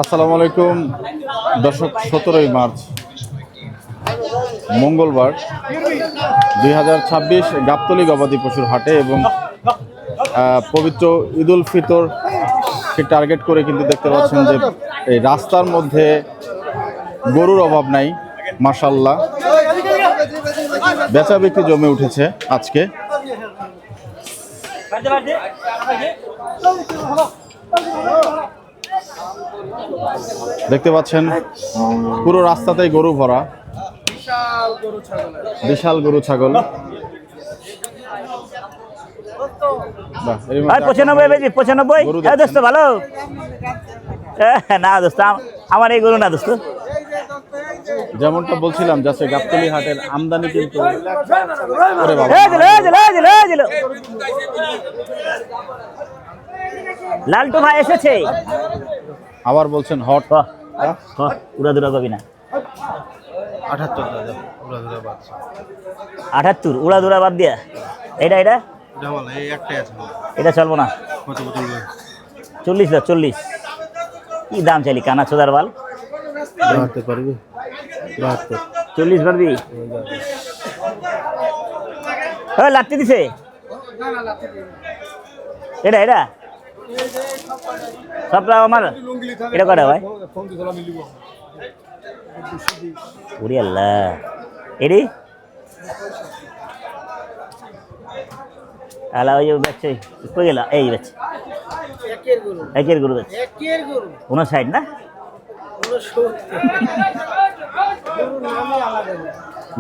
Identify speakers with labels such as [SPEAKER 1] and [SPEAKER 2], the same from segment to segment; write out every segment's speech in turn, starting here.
[SPEAKER 1] আসসালামু আলাইকুম দর্শক, 17ই মার্চ মঙ্গলবার 2026 গাবতলী গবাদি পশুর হাটে এবং পবিত্র ঈদুল ফিতরকে টার্গেট করে কিন্তু দেখতে পাচ্ছেন যে এই রাস্তার মধ্যে গরুর অভাব নাই। মাশাআল্লাহ, বেচা বিক্রি জমে উঠেছে আজকে। দেখতে পাচ্ছেন পুরো রাস্তাতেই গরু ভরা, বিশাল গরু ছাগল।
[SPEAKER 2] 95 দোস্ত ভালো না দোস্ত, আমার এই গরু না দোস্ত।
[SPEAKER 1] যেমনটা বলছিলাম যাচ্ছে গাবতলী হাটের আমদানি কিন্তু
[SPEAKER 2] লালটু ভাই এসেছে,
[SPEAKER 1] আবার বলছেন হট।
[SPEAKER 2] উড়াদুরা কবি না 78 উড়াদুরা বাদ দিয়া এটা এটা এটা চলবো না। 40 কি দাম চাইলি কানা চোদার বাল?
[SPEAKER 1] 72 পারবি?
[SPEAKER 2] 40 পারবি? লাত্তি দিছে এটা এটা সবটা আমার এটা কটা ভাই? ওরে আল্লাহ, এডি আলা ওই বাচ্চা কই গেল? এই বাচ্চা একের গরু বাচ্চা 59 না?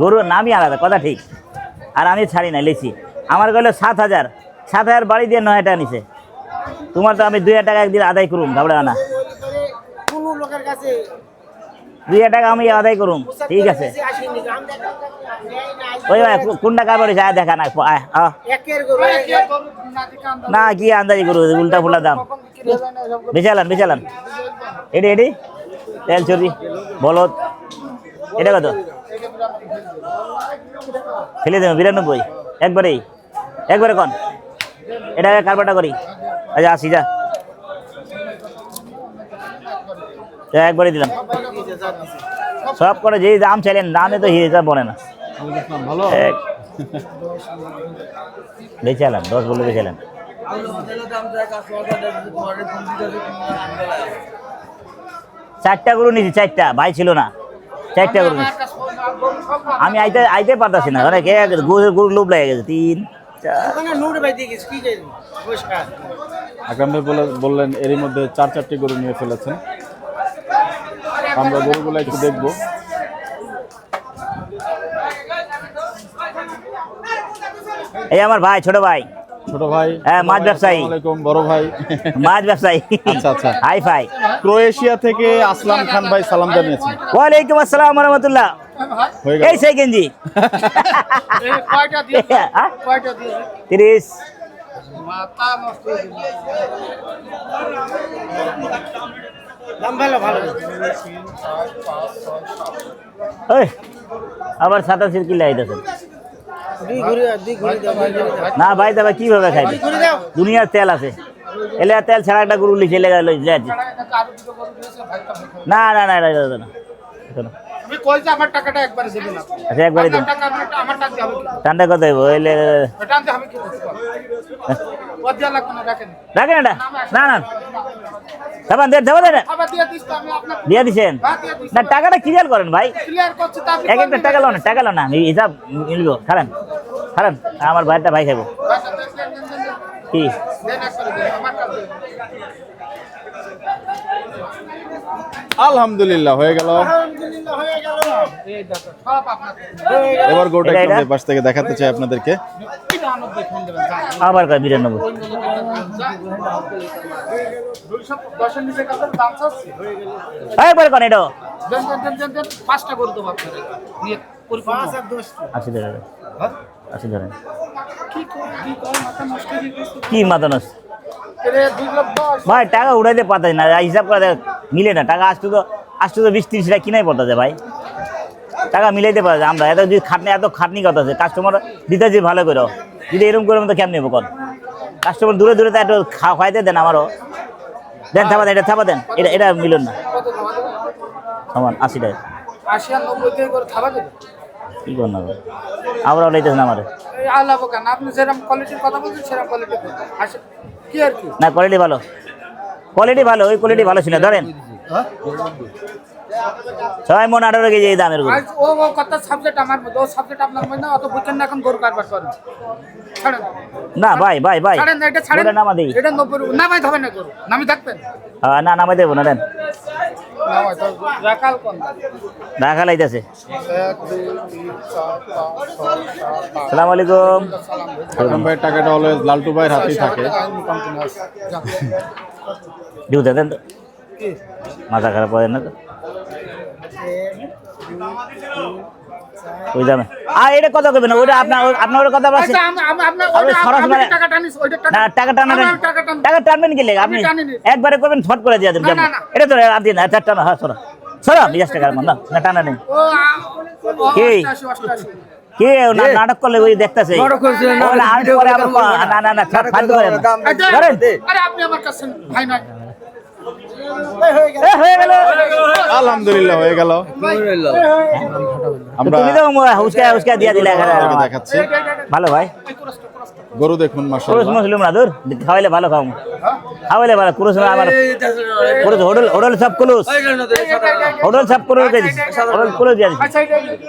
[SPEAKER 2] গরুর নামই আলাদা, কথা ঠিক। আর আমি ছাড়ি না, লেছি আমার গেল 7,000 বাড়ি দিয়ে 9 টাকা নিছে। তোমার তো আমি 2 টাকা একদিন আদায় করুম, ঘাবড়া না। 2 টাকা আমি আদায় করুম, ঠিক আছে। ওই ভাই কোনটা কারবার দেখা না না, কি আন্দাজি করু, উল্টা ফুল্টা দাম। বেচালান এডি এডি তেল চর্বি বলদ, এটা কত? ফেলে দেবো 92 একবারে কন, এটা কারবারটা করি। আচ্ছা আসি যা, একবারে দিলাম সব করে। যে দাম চাইলেন দামে তো হিসাব বলে না। বেচালাম 10 বলে বেচালাম। 4টা গরু নিয়েছি, 4টা ভাই ছিল না, 4টা গরু নিয়েছি। আমি আইতে পারতাছি না, মানে গরু লোভ লেগে গেছে। 3
[SPEAKER 1] আকরাম ভাই বললেন এরই মধ্যে 4টি গরু নিয়ে ফেলেছেন। আমরা গরুগুলো একটু দেখবো।
[SPEAKER 2] এই আমার ভাই, ছোট ভাই, হ্যাঁ, মাছ ব্যবসায়ী।
[SPEAKER 1] বড় ভাই
[SPEAKER 2] মাছ ব্যবসায়ী।
[SPEAKER 1] আচ্ছা
[SPEAKER 2] হাই ফাই।
[SPEAKER 1] ক্রোয়েশিয়া থেকে আসলাম খান ভাই সালাম জানিয়েছেন।
[SPEAKER 2] ওয়ালাইকুম আসসালাম ওয়া রাহমাতুল্লাহ। এই সেই গেঞ্জি 30 আবার 87 কিলো আইতেছেন না ভাই? দাদা কিভাবে খাইবে? দুনিয়ার তেল আছে, এলে তেল ছাড়া একটা গরু লিখে না না না না। আচ্ছা একবারে দিন, টান্ডা কত দেবো? রাখেন এটা না না দিয়ে দিচ্ছেন না? টাকাটা ক্লিয়ার করেন ভাই, এক একটা টাকা লো না, হিসাব মিলব। খারান আমার ভাইটা ভাই খাইব কি?
[SPEAKER 1] আলহামদুলিল্লাহ হয়ে গেল। এবার গোটা পাশ থেকে দেখাতে চাই আপনাদেরকে।
[SPEAKER 2] আবার 92 একবার কোন এটা
[SPEAKER 3] 5টা করে দেবো আপনাদের।
[SPEAKER 2] 80 ধরে 80 ধরে কি মাথা নষ্ট ভাই? টাকা উড়াইতে পারতাছি না, হিসাব করে মিলে না। টাকা আসতো তো 20-30 টাকা কিনাই পড়তেছে ভাই, টাকা মিলাইতে পারছে। আমরা এত খাটনি কথা আছে, কাস্টমার দিতেছি ভালো করে, যদি এরকম করে তো কেমন নেবো কর? কাস্টমার দূরে দূরে তো একটু খাওয়াইতে দেন আমারও দেন, থাপা দেন, এটা থাপা দেন, এটা মিলন না
[SPEAKER 3] কত খাওয়া দেবে?
[SPEAKER 2] সমান 80 টাকা
[SPEAKER 3] 80 আর 90 দিয়ে করে খাওয়া দেবে?
[SPEAKER 2] কি কর না আমরাও লইতেছেন আমার
[SPEAKER 3] এই আলাপ কেন? আপনি যেরকম কোয়ালিটির কথা বলছেন সেরকম কোয়ালিটি আসে কি আর কি?
[SPEAKER 2] না, কোয়ালিটি ভালো, কোয়ালিটি ভালো, ওই কোয়ালিটি ভালো ছিল ধরেন
[SPEAKER 3] হ্যাঁ?
[SPEAKER 2] 6 মন 18 কেজি এই দামের গরু।
[SPEAKER 3] আজ ও কত সাবজেক্ট আমার মধ্যে, ও সাবজেক্ট আপনার মধ্যে না, অত বুঝছেন না এখন গরু কারবার করেন। ছাড়েন
[SPEAKER 2] না ভাই ভাই ভাই
[SPEAKER 3] ছাড়েন না, এটা ছাড়েন
[SPEAKER 2] গরুটা নামা দিই।
[SPEAKER 3] এটা 90 নামাই হবে না গরু, নামি থাকবেন
[SPEAKER 2] না নামাই দেবো না দেন,
[SPEAKER 3] নামাই তো রাকাল কোন
[SPEAKER 2] রাখা লাইতেছে।
[SPEAKER 3] 1 2 3 4 5 6 7
[SPEAKER 2] সালাম আলাইকুম।
[SPEAKER 1] আকরাম ভাইয়ের টাকাটা অলওয়েজ লালটু ভাইয়ের হাতেই থাকে।
[SPEAKER 2] ডিউতে দেন তো, মাথা খারাপ হয় না তো ওই দামে। এটা কত করবেন? ওইটা আপনার কথা বলছেন।
[SPEAKER 3] আচ্ছা আপনার
[SPEAKER 2] আপনি সরাসরি
[SPEAKER 3] টাকা টানিস, ওইটা
[SPEAKER 2] না, টাকা টানা
[SPEAKER 3] আমার টাকা টান।
[SPEAKER 2] টাকা টানবেন কি লেগে? আপনি
[SPEAKER 3] আমি টানিনি।
[SPEAKER 2] একবারে করবেন, ফট করে দিয়ে দেবেন।
[SPEAKER 3] না, না, না।
[SPEAKER 2] এটা তো আর দিন আচ্ছা টানা, হ্যাঁ সরা সরা 20 টাকার মন না, না টানা নেই।
[SPEAKER 3] ও
[SPEAKER 2] কি?
[SPEAKER 3] 88
[SPEAKER 2] কে নাটক করলে ওই দেখতেছে আমি পরে আবার না না না ফালতু করেন না। ধরেন।
[SPEAKER 3] আরে আপনি আমার কাছে ভাই নাই
[SPEAKER 2] হয়ে গেল।
[SPEAKER 1] আলহামদুলিল্লাহ হয়ে গেল। আমরা
[SPEAKER 2] তুমি তো হুসকা হুসকা দিয়ে দিলে এখানে।
[SPEAKER 1] আপনাদেরকে দেখাচ্ছি
[SPEAKER 2] ভালো ভাই,
[SPEAKER 1] গরু দেখুন
[SPEAKER 2] কুরুস
[SPEAKER 1] মাশাআল্লাহ।
[SPEAKER 2] মুসলিম না দূর খাওয়াইলে ভালো খাও, খাওয়াইলে ভালো। কুরুস আমার কুরুস হোটেল সব কুলুস, হোটেল সব কুলুস দিয়ে দিছি, হোটেল কুলুস দিয়ে দিছি।
[SPEAKER 3] আচ্ছা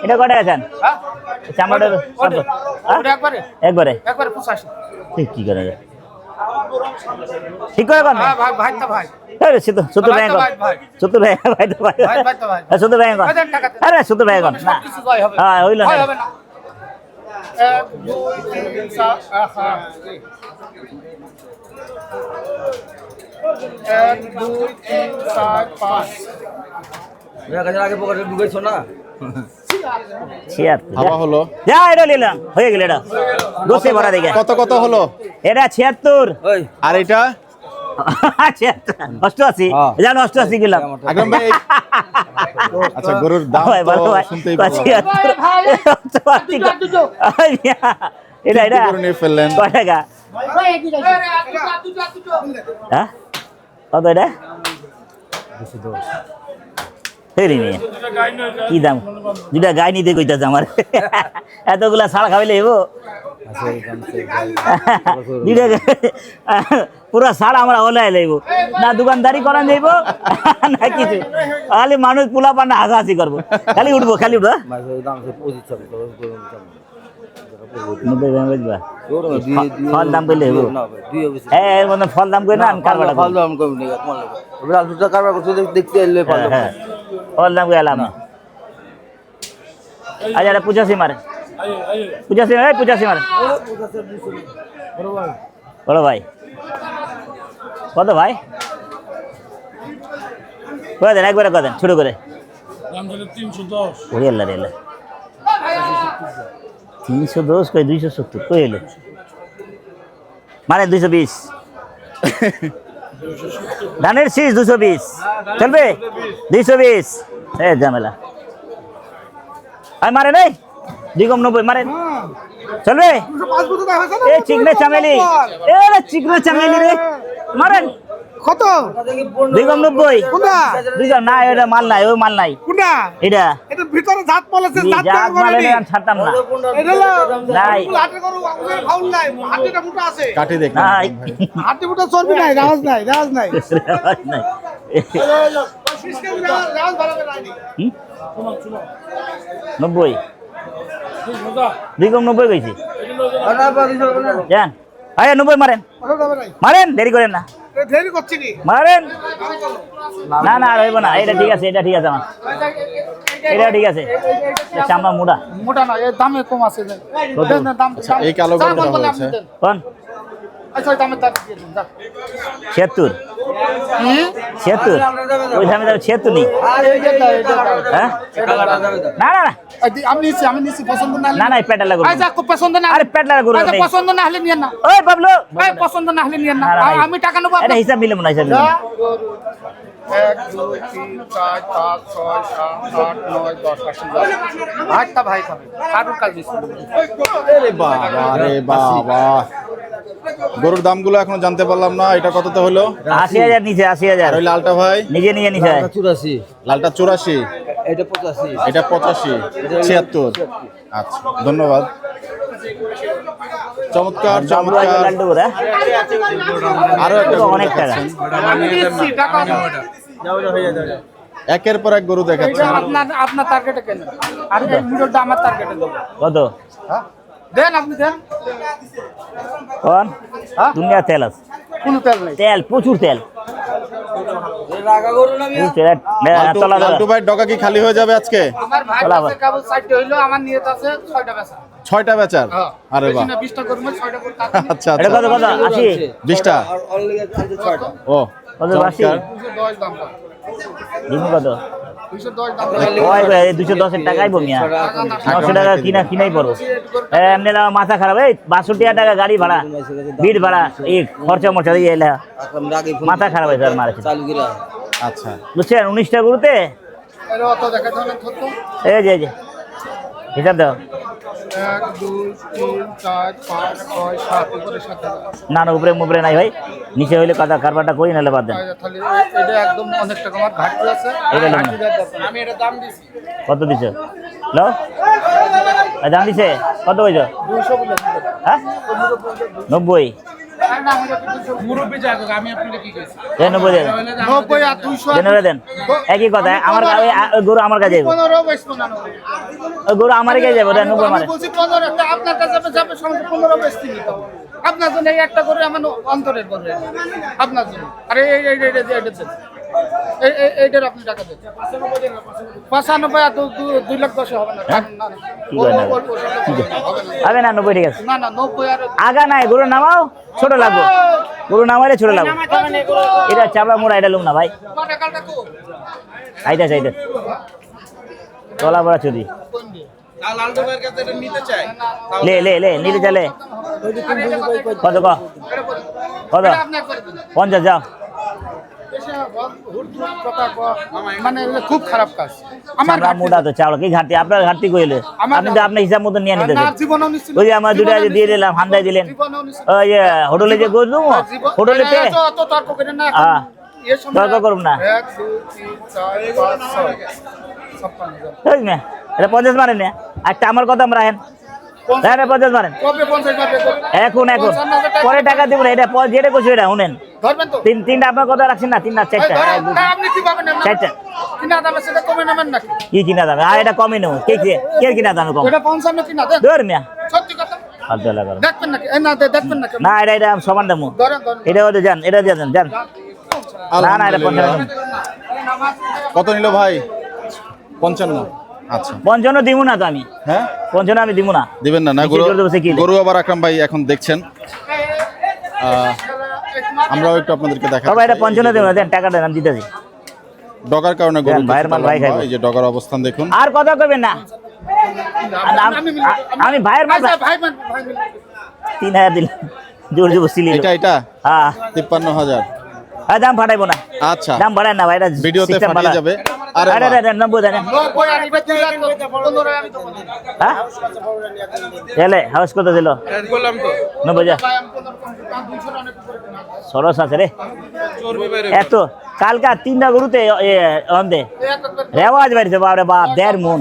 [SPEAKER 2] এটা কটা আছেন?
[SPEAKER 3] হ্যাঁ
[SPEAKER 2] চামড়ার
[SPEAKER 3] ওটা একবারে
[SPEAKER 2] একবারে
[SPEAKER 3] একবারে 85
[SPEAKER 2] কি করে যায়? ঠিক করে কর না।
[SPEAKER 3] হ্যাঁ ভাই ভাই তো ভাই
[SPEAKER 2] আরে সুতো ভাই কর,
[SPEAKER 3] ভাই
[SPEAKER 2] সুতো ভাই ভাই তো ভাই
[SPEAKER 3] ভাই তো ভাই
[SPEAKER 2] সুতো ভাই কর।
[SPEAKER 3] হাজার টাকা দেন।
[SPEAKER 2] আরে সুতো ভাই কর না,
[SPEAKER 3] কিছু জয় হবে
[SPEAKER 2] হ্যাঁ হইল না।
[SPEAKER 3] হয় হবে না 1 2 3 4 আহা 1 2 3 4 5
[SPEAKER 1] হাওয়া হলো।
[SPEAKER 2] যা এটা নিলাম, হয়ে গেল। এটা দোষে ভরা দেখে
[SPEAKER 1] কত কত হলো?
[SPEAKER 2] এটা 76
[SPEAKER 1] আর এটা
[SPEAKER 2] 88 জানো 88 গেলাম।
[SPEAKER 1] আকরাম ভাই আচ্ছা গরুর দাম
[SPEAKER 2] ভাই ভালো
[SPEAKER 1] তো
[SPEAKER 2] ভাই
[SPEAKER 1] শুনতেই পারলাম।
[SPEAKER 2] 76 এটা এটা
[SPEAKER 1] গরু নিয়ে ফেললেন।
[SPEAKER 2] কয় টাকা? হ্যাঁ কত এটা? 210। কি দাম? দুটা গাই নিতে কইতাছে আমার, এতগুলা ছাড়া খাইলে এবো পুরা ছাড় আমরা হলাই লাইব না, দোকানদারি করান যাইব না কিছু, খালি মানুষ পোলা পান্না হাসাহাসি করবো, খালি উঠবো খালি উঠবো। 90 দাম বুঝবা, ফল দাম কইলে হবো। হ্যাঁ মানে ফল দাম কই না, আমি কারবারটা করি। হ্যাঁ ফল দাম কই এলাম। আচ্ছা এটা 85 মারে, 85 মারে। বলো ভাই কত ভাই? কয় দেন একবারে, কয় দেন ছোট করে? 310। ওরে আল্লাহ রে আল্লাহ, 310 কই 270 কই এলো? মানে 220 ধানের শীষ 220 চলবে? 220 এ ঝামেলা। মারে নাই 290 মারেন চলবে? এ চিকনে চামেলি, এ চিকনে চামেলি রে, মারেন
[SPEAKER 3] কত
[SPEAKER 2] 290।
[SPEAKER 3] কোনটা?
[SPEAKER 2] না এটা মাল নাই, ওই মাল নাই
[SPEAKER 3] কোনটা?
[SPEAKER 2] এটা
[SPEAKER 3] এটা ভিতরে জাত মাল আছে, জাত
[SPEAKER 2] জাত মাল এনে আমি ছাড়তাম না।
[SPEAKER 3] এটা
[SPEAKER 2] নাই
[SPEAKER 3] হাতে করো, আমাদের ফাউল নাই, হাতেটা মোটা আছে,
[SPEAKER 1] কাটি দেখ
[SPEAKER 2] নাই
[SPEAKER 3] হাতে মোটা চর্বি নাই, রাজ নাই, রাজ নাই,
[SPEAKER 2] নাই।
[SPEAKER 3] সিস্টেম রাজ ভালো করে নাই।
[SPEAKER 2] 90 290 গেছি জান। আরে 90 মারেন,
[SPEAKER 3] কথা যাবে নাই,
[SPEAKER 2] মারেন দেরি করেন না,
[SPEAKER 3] দেরি করছি কি?
[SPEAKER 2] মারেন। না না আর হইব না, এটা ঠিক আছে, এটা ঠিক আছে আমার, এটা ঠিক আছে। চামড়া মোটা
[SPEAKER 3] মোটা না, এর দামে কম আছে। দাম
[SPEAKER 1] এই কালো গরুটা হয়েছে
[SPEAKER 2] কোন?
[SPEAKER 3] আচ্ছা ওই দামের দাম দিয়ে দিন, যান।
[SPEAKER 2] 76 76 ওই দামে দাম 76 নেই। হ্যাঁ না না না
[SPEAKER 3] আমি নিচ্ছি পছন্দ না হলে
[SPEAKER 2] না না পেট লাগবে।
[SPEAKER 3] আচ্ছা পছন্দ না,
[SPEAKER 2] আরে পেট লাগবে
[SPEAKER 3] আচ্ছা পছন্দ না হলে নিয়েন না,
[SPEAKER 2] ওই বাবলু
[SPEAKER 3] ভাই পছন্দ না হলে নিয়েন না,
[SPEAKER 2] না, না, ভাই।
[SPEAKER 3] আমি টাকা নেবো।
[SPEAKER 2] এটা হিসাব মিলবে না, হিসাব মিলবে না।
[SPEAKER 3] 1 2 3 4 5 6 7 8 9 10 ভাইটা ভাই খাবে কারুর কাজ দিচ্ছি।
[SPEAKER 1] আরে বাবা রে বাবা গরুর দামগুলো এখনো জানতে পারলাম না, এটা কততে হলো?
[SPEAKER 2] 80,000 নিচে, 80,000
[SPEAKER 1] আর ওই লালটা ভাই?
[SPEAKER 2] নিজে নিচে।
[SPEAKER 1] লালটা 84,
[SPEAKER 4] এটা 85,
[SPEAKER 1] এটা 85, 76। আচ্ছা, ধন্যবাদ। চমৎকার চমৎকার।
[SPEAKER 2] লাড্ডু করে
[SPEAKER 1] আরো একটা গরু
[SPEAKER 2] অনেক টাকা।
[SPEAKER 1] দেখাচ্ছেন। একের পর এক গরু দেখাচ্ছেন।
[SPEAKER 3] আপনার টার্গেটে কেন আর এই ভিডিওটা আমার টার্গেটে দেবো
[SPEAKER 2] কত
[SPEAKER 3] দেন আপনি দেন
[SPEAKER 2] কোন দুনিয়া তেল আছে?
[SPEAKER 3] কোনো তেল নেই
[SPEAKER 2] তেল প্রচুর তেল।
[SPEAKER 1] লালটু ভাই ডগা কি খালি হয়ে যাবে আজকে?
[SPEAKER 3] আমার ভাই
[SPEAKER 2] চলা
[SPEAKER 3] কাছে কেবল 60টা হইলো আমার নিয়ত আছে 6টা বেচা
[SPEAKER 1] 6টা বেচার? আরে বাহ,
[SPEAKER 3] 20টা করব 6টা করে টাকা
[SPEAKER 1] আচ্ছা
[SPEAKER 2] এটা
[SPEAKER 1] আচ্ছা,
[SPEAKER 2] কত 80
[SPEAKER 1] 20টা।
[SPEAKER 4] আর অনলি 6টা।
[SPEAKER 1] ও
[SPEAKER 2] কত 80
[SPEAKER 1] চমৎকার।
[SPEAKER 3] 210 দাম
[SPEAKER 2] দিন কত
[SPEAKER 3] 210 দাম
[SPEAKER 2] ওই 210 এর টাকাই বমিয়া 900 টাকা কিনাই পড়ো। এমনি মাথা খারাপ। এই 62 টাকা গাড়ি ভাড়া, বিট ভাড়া, এই খরচা মরচা দিয়ে এলা
[SPEAKER 4] আকরাম রাগে ফোন
[SPEAKER 2] মাথা খারাপ হয়ে যাবে মারেছে।
[SPEAKER 4] চালু গিরা।
[SPEAKER 1] আচ্ছা,
[SPEAKER 2] বুঝছেন 19টা গরুতে
[SPEAKER 3] এর অত দেখা ধরেন কত
[SPEAKER 2] এই যে হিসাব দাও।
[SPEAKER 3] 1 2 3 4 5 6 7 উপরে 7
[SPEAKER 2] না উপরে মুপরে নাই ভাই, নিচে হইলে কথা কারবারটা করি নাহলে বাদ দেন।
[SPEAKER 3] তাহলে এটা একদম অনেক টাকা আমার ঘাটতি আছে
[SPEAKER 2] এটা নেন।
[SPEAKER 3] আমি এটা দাম দিছি
[SPEAKER 2] কত দিছো লো? দাম দিছে কত হইছো?
[SPEAKER 3] 200 বলে
[SPEAKER 2] হ্যাঁ 90
[SPEAKER 3] মুরব্বি জায়গা আমি আপনাকে কি কইছি
[SPEAKER 2] 90 দেন
[SPEAKER 3] 90 আর 200
[SPEAKER 2] দেন দেন একই কথা। আমার ওই গরু আমার কাছে যাবো,
[SPEAKER 3] 15 বেশ 15
[SPEAKER 2] ওই গরু আমার কাছে যাবো। দেন 90
[SPEAKER 3] আমি
[SPEAKER 2] মারে
[SPEAKER 3] বলছি 15 একটা আপনার কাছে যাবে সঙ্গে 15 বেশ দিতে হবে আপনার জন্য এই একটা করে আমার অন্তরের করে আপনার জন্য আরে এই এইটার আপনি টাকা দেন 95 আর 2 লাখ 10 হবে না না না
[SPEAKER 2] কি করে না? হবে না 90 ঠিক আছে।
[SPEAKER 3] না না 90 আর
[SPEAKER 2] আগা নাই গরু নামাও, ছোট লাগবো গরু নামাইলে ছোট লাগবো। এটা চাপড়া মোড়া, এটা লুম না ভাই।
[SPEAKER 3] টাকাটা কো
[SPEAKER 2] আইতা চাইতে তোলা বড়া চুরি
[SPEAKER 3] লালদু ভাইয়ের কাছে এটা নিতে চাই
[SPEAKER 2] লে নিতে চলে কত ক কত
[SPEAKER 3] আপনি করে দিন
[SPEAKER 2] 50 যাও।
[SPEAKER 3] মানে এগুলো খুব খারাপ কাজ আমার
[SPEAKER 2] চাপড়া মোড়া তো চাপড়া কি ঘাটতি? আপনার ঘাটতি কইলে আপনি তো আপনার হিসাব মতো নিয়ে নিতে
[SPEAKER 3] না জীবনও নিশ্চিত
[SPEAKER 2] ওই যে আমার দুটা দিয়ে দিলাম, হান্দাই দিলেন।
[SPEAKER 3] জীবনও নিশ্চিত
[SPEAKER 2] ওই যে হোটেলে যে গরু দেবো হোটেলে তে
[SPEAKER 3] অত তর্ক করেন না
[SPEAKER 2] হ্যাঁ
[SPEAKER 3] এর সময়
[SPEAKER 2] তর্ক করুন না।
[SPEAKER 3] 1 2 3 4 5 6 56
[SPEAKER 2] বুঝ না এটা 50 মারেন না একটা আমার কথা আমরা হেন হ্যাঁ 50 মারেন
[SPEAKER 3] কবে 50 পারবে
[SPEAKER 2] এখন পরে টাকা দিব না। এটা যেটা করছো এটা শুনেন
[SPEAKER 3] ধরবেন তো
[SPEAKER 2] তিনটা আপনার কথা রাখছেন না, 3 না 4টা
[SPEAKER 3] আপনি কি পাবেন না
[SPEAKER 2] 4টা
[SPEAKER 3] কিনা দামে সেটা কমে নেবেন নাকি
[SPEAKER 2] কি কিনা দামে? আর এটা কমই নেব কে কিনা দামে কম
[SPEAKER 3] এটা 55 কিনা দেন
[SPEAKER 2] ধর মিয়া
[SPEAKER 3] সত্যি কথা
[SPEAKER 2] ফালতু লাগা
[SPEAKER 3] দেখবেন নাকি না দেখবেন নাকি
[SPEAKER 2] না এটা সমান দাম
[SPEAKER 3] ধরেন
[SPEAKER 2] এটা ওদের যান এটা দিয়ে যান না এটা 55
[SPEAKER 1] কত নিল ভাই? 55। আচ্ছা,
[SPEAKER 2] 55 দিব না তো আমি,
[SPEAKER 1] হ্যাঁ
[SPEAKER 2] 55 আমি দিব না।
[SPEAKER 1] দিবেন না? না
[SPEAKER 2] নিচে
[SPEAKER 1] গরু,
[SPEAKER 2] করে দেবো সে কি?
[SPEAKER 1] গরু আবার আকরাম ভাই এখন দেখছেন। আমরাও একটু আপনাদেরকে
[SPEAKER 2] তবে
[SPEAKER 1] দেখাবো।
[SPEAKER 2] এটা 55 দেব না, দেন টাকাটা আমি দিতেছি।
[SPEAKER 1] ডগার কারণে গরু
[SPEAKER 2] দেন, ভাইয়ের মাল ভাই খাইবে।
[SPEAKER 1] এই যে ডগার অবস্থান দেখুন।
[SPEAKER 2] আর কথা কইবেন না। আমি ভাইয়ের মাল
[SPEAKER 3] ভাই
[SPEAKER 2] 3000 দিলাম জোর জবরদস্তি নিল।
[SPEAKER 1] এটা
[SPEAKER 2] হ্যাঁ
[SPEAKER 1] 53,000।
[SPEAKER 2] আর দাম ফাটাইবো না,
[SPEAKER 1] আচ্ছা,
[SPEAKER 2] দাম বাড়ায় না ভাই, এটা
[SPEAKER 1] ভিডিওতে
[SPEAKER 2] system
[SPEAKER 1] ফাটিয়ে
[SPEAKER 2] বাড়ায়।
[SPEAKER 1] যাবে। আরে
[SPEAKER 2] আরে
[SPEAKER 1] বাহ।
[SPEAKER 2] দেন 90 দেন।
[SPEAKER 3] 90 আর 15 আমি তো
[SPEAKER 2] হ্যাঁ এলে হাউস কত দিল?
[SPEAKER 3] বললাম তো
[SPEAKER 2] 90 যা
[SPEAKER 3] ভাই আমি 200 অনেক করে
[SPEAKER 2] সরস আছে রে
[SPEAKER 3] চর্বি বাইরে
[SPEAKER 2] এত। কালকা 3টা গরুতে অন্দে রেওয়াজ বাড়িছে বাপরে বাপ 1.5 মন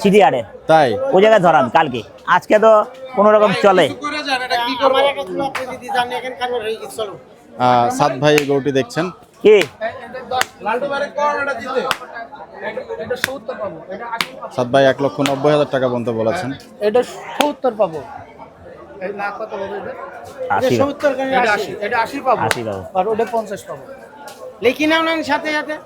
[SPEAKER 2] সিটিয়ারে
[SPEAKER 1] তাই
[SPEAKER 2] ওই জায়গায় ধরান কালকে। আজকে তো কোনো রকম চলে।
[SPEAKER 3] করে যান এটা কি করব আমার কাছে আপনি যদি জানেন এখানে কারণ হয়ে গেছে চলো
[SPEAKER 1] সাদ ভাই এই গরুটি দেখছেন।
[SPEAKER 2] কি
[SPEAKER 3] লালটু বারে কোনটা দিতে এটা 70 পাবো এটা 80 পাবো
[SPEAKER 1] সাদ ভাই 1,90,000 টাকা পর্যন্ত বলেছেন।
[SPEAKER 3] এটা 70 পাবো এই না কত পাবো এটা
[SPEAKER 2] 80
[SPEAKER 3] 70 কেন 80 এটা 80 পাবো
[SPEAKER 2] 80 পাবো।
[SPEAKER 3] আর ওটা 50 পাবো লিখি নাও না সাথে সাথে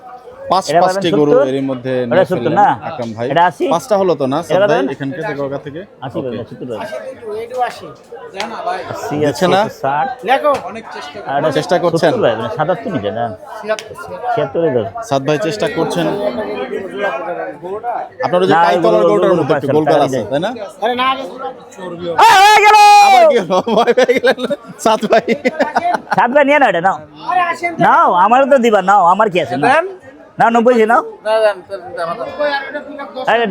[SPEAKER 1] পাঁচটি
[SPEAKER 2] এটা পাবেন
[SPEAKER 1] গরু
[SPEAKER 2] 70?
[SPEAKER 1] এর মধ্যে
[SPEAKER 2] এটা
[SPEAKER 1] নিয়ে
[SPEAKER 2] 70
[SPEAKER 1] ফেললেন
[SPEAKER 2] না?
[SPEAKER 1] আকরাম ভাই।
[SPEAKER 2] এটা 80?
[SPEAKER 1] 5টা হলো তো না সাদ
[SPEAKER 2] এটা
[SPEAKER 1] ভাই
[SPEAKER 2] পাবেন?
[SPEAKER 1] এখান থেকে গগা থেকে?
[SPEAKER 2] 80
[SPEAKER 1] Okay.
[SPEAKER 2] 70
[SPEAKER 3] এটা 80 জানা ভাই
[SPEAKER 2] 80
[SPEAKER 1] দিচ্ছে না?
[SPEAKER 2] 60
[SPEAKER 3] দেখো অনেক চেষ্টা
[SPEAKER 1] চেষ্টা করছেন?
[SPEAKER 2] 77 নিচে না 76 এ ধর।
[SPEAKER 1] সাদ ভাই চেষ্টা করছেন। আপনার ওই যে
[SPEAKER 2] না,
[SPEAKER 1] কাইতলার
[SPEAKER 2] ওগুলো
[SPEAKER 1] গরুটার মধ্যে একটু
[SPEAKER 2] পাচ্ছেন,
[SPEAKER 1] গোলগাল
[SPEAKER 2] তাই
[SPEAKER 1] আছে
[SPEAKER 2] দেয়।
[SPEAKER 1] তাই না?
[SPEAKER 3] আরে না
[SPEAKER 2] হয়ে গেল
[SPEAKER 1] আবার কি হলো? ভয় পেয়ে গেলেন সাদ ভাই?
[SPEAKER 2] 7 ভাই নিয়ে না এটা নাও নাও আমারও তো দিবা নাও আমার কি আছে নাও নাও 90 ছে নাও
[SPEAKER 3] না জান
[SPEAKER 2] আরে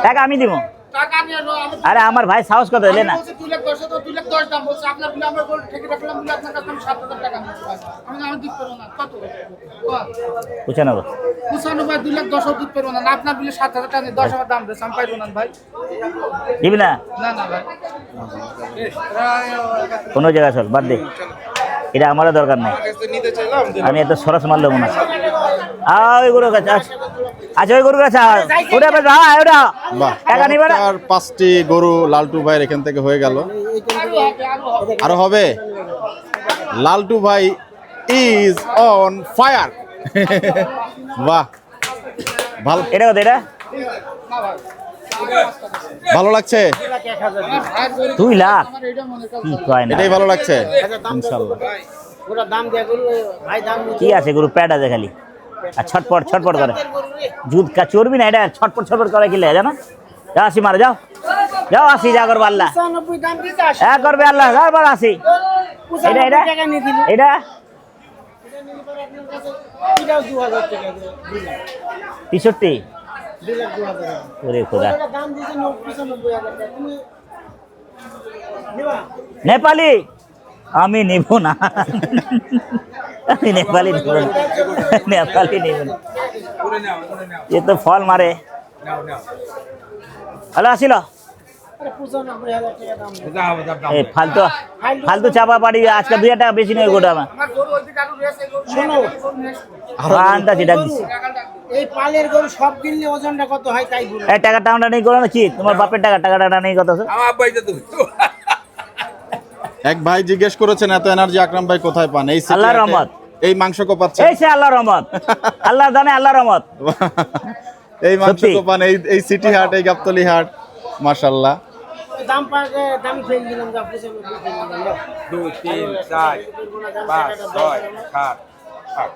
[SPEAKER 2] টাকা আমি দিব
[SPEAKER 3] টাকা নিয়ে নাও, আমি
[SPEAKER 2] আরে আমার ভাই সাহস কত এলে না
[SPEAKER 3] বলছি 2,10,000 তো 2,10,000 দাম বলছে, আপনার বিলে আমরা গোল্ড ঠেকে রাখলাম বলে আপনার কাছে আমি 7,000 টাকা নিচ্ছি ভাই। আমি দিতে পারবো না, কত?
[SPEAKER 2] বুঝে নেবো
[SPEAKER 3] 95 ভাই 2,10,000 দিতে পারবো না, আপনার বিলে 7,000 টাকা নিয়ে 10,000 দাম দিয়েছে, আমি পাইবো না ভাই।
[SPEAKER 2] দিবি না
[SPEAKER 3] না না ভাই,
[SPEAKER 2] কোনো জায়গায় চল বাদ দে, এটা আমারও দরকার নাই, আমি এত সরস মারলে মনে হয় ওই গরুর কাছে আচ্ছা ওই গরুর কাছে ওটা ওটা
[SPEAKER 1] বাহ,
[SPEAKER 2] টাকা নিবে না
[SPEAKER 1] চমৎকার 5টি গরু লালটু ভাইয়ের এখান থেকে হয়ে গেল। আরো হবে। লালটু ভাই ইজ অন ফায়ার। বাহ, ভালো
[SPEAKER 2] এটা কত এটা
[SPEAKER 1] ভালো লাগছে,
[SPEAKER 2] 2 লাখ
[SPEAKER 3] আমার এটা মনে কর
[SPEAKER 2] কি কয় না
[SPEAKER 1] এটাই ভালো লাগছে ইনশাআল্লাহ।
[SPEAKER 2] কি আছে গরু প্যাড আছে খালি আর ছটপট ছটপট করে দুধ কা চর্বি না এটা ছটপট ছটপট করে কি লাগে জানো যাও আসি মারো যাও যাও আসি যা করবো আল্লাহ
[SPEAKER 3] 95 দাম দিতে আসে,
[SPEAKER 2] হ্যাঁ করবে আল্লাহ যাও বল আসি এটা এটা
[SPEAKER 3] টাকা নিয়ে দিল,
[SPEAKER 2] এটা
[SPEAKER 3] এটাও 2,000 টাকা দিলাম,
[SPEAKER 2] 63
[SPEAKER 3] 2,02,000
[SPEAKER 2] ওরে খোদা
[SPEAKER 3] দাম দিয়েছে 95,000 টাকা, তুমি নিবা?
[SPEAKER 2] নেপালি আমি নেব না আমি নেপালি নেব না নেপালি নেব না এ তো ফল মারে হ্যালো আসিল
[SPEAKER 3] আরে 95,000 টাকা দাম।
[SPEAKER 2] এই ফালতু ফালতু চাপা পাড়ি আজকে 2 টাকা বেশি নেই গোটা আমার
[SPEAKER 3] আমার গরু ওইদিকে আরো রয়েছে, গরু শোনো,
[SPEAKER 2] আন্দাজি ডাকছি
[SPEAKER 3] এই পালের গরু সব কিনলে ওজনটা কত হয় তাই বলো।
[SPEAKER 2] এই টাকা টাউনটা নেই করো না কি তোমার বাপের টাকাটা নেই কত আছে?
[SPEAKER 1] এক ভাই জিজ্ঞেস করেছেন এত এনার্জি আকরাম ভাই কোথায় পান? এই
[SPEAKER 2] আল্লাহর
[SPEAKER 1] সিটি
[SPEAKER 2] রহমত।
[SPEAKER 1] এই মাংস কোপাচ্ছে,
[SPEAKER 2] এই সে আল্লাহর রহমত আল্লাহ জানে আল্লাহর রহমত
[SPEAKER 1] এই মাংস
[SPEAKER 2] সত্যি।
[SPEAKER 1] কোপান এই সিটি হাট, এই গাবতলি হাট, মাশাআল্লাহ।
[SPEAKER 3] দাম পাকে দাম ফেল দিলাম, দাম 95
[SPEAKER 5] 2, 3, 4, 5, 6, 7, 8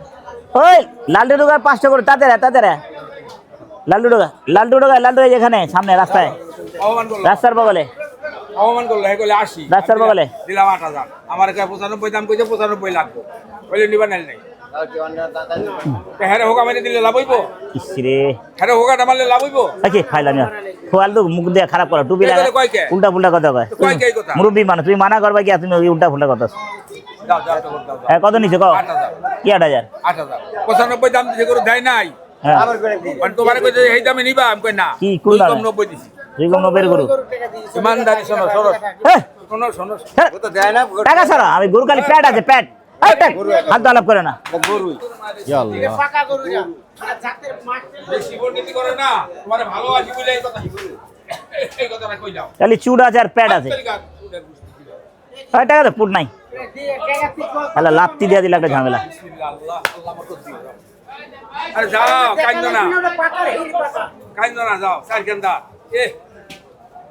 [SPEAKER 2] ওই লালটু ঢোকার 5টা করে তাতে লালটু ঢোকা এখানে সামনে রাস্তায়
[SPEAKER 5] অপমান করলো
[SPEAKER 2] রাস্তার বগলে
[SPEAKER 5] অপমান করলো হে করলে 80
[SPEAKER 2] রাস্তার বগলে
[SPEAKER 5] দিলাম 8,000 আমার কাছে 95 দাম কইছে 95 লাগবে বলে নিবা নাই নাই হেরে হোক আমি দিলে লাভ হইব
[SPEAKER 2] ইসরে
[SPEAKER 5] হেরে হোকাটা মারলে লাভ হইব
[SPEAKER 2] আচ্ছা খাইলাম না ফালতু মুখ দিয়ে খারাপ করা টুপি লাগা
[SPEAKER 5] কয় কে?
[SPEAKER 2] উল্টা ফুল্টা কথা কয়
[SPEAKER 5] কয় কে এই কথা?
[SPEAKER 2] মুরব্বী মানুষ তুমি মানা করবা কি আর তুমি ওই উল্টা ফুল্টা কথা
[SPEAKER 5] দাও দাও দাও
[SPEAKER 2] কত নিছো কও
[SPEAKER 5] 8,000
[SPEAKER 2] কি 8,000
[SPEAKER 5] 8,000 95 দাম দিছে করে দেয় নাই
[SPEAKER 2] হ্যাঁ
[SPEAKER 5] মানে তোমারে কইছে এই দামে নিবা আমি কই না
[SPEAKER 2] কি কোন
[SPEAKER 5] দুই
[SPEAKER 2] দামে?
[SPEAKER 5] কম 90 দিছি
[SPEAKER 2] তুই কম নবের গরু
[SPEAKER 5] ইমানদারি শোনো শোনো
[SPEAKER 2] হ্যাঁ
[SPEAKER 5] শোনো শোনো
[SPEAKER 2] ও তো দেয় না টাকা ছাড়া আমি গরু খালি প্যাট আছে প্যাট হাত আলাপ করে না
[SPEAKER 1] ইয়া আল্লাহ,
[SPEAKER 3] পাকা গরু যা আর জাতের মাঠ
[SPEAKER 5] বেশি নীতি করে না তোমারে ভালোবাসি বলে এই কথাটা কই দাও
[SPEAKER 2] খালি চুড আছে আর প্যাট আছে ওই টাকা তো পুট নাই
[SPEAKER 3] টাকা ঠিক
[SPEAKER 2] তাহলে লাত্তি দিয়ে দিলে একটা ঝামেলা
[SPEAKER 5] আল্লাহ আল্লাহ মত দিও আরে যাও কাইন্দ না
[SPEAKER 3] পাকা হিল পাকা
[SPEAKER 5] কাইন্দ না যাও সাইকেন্দা এ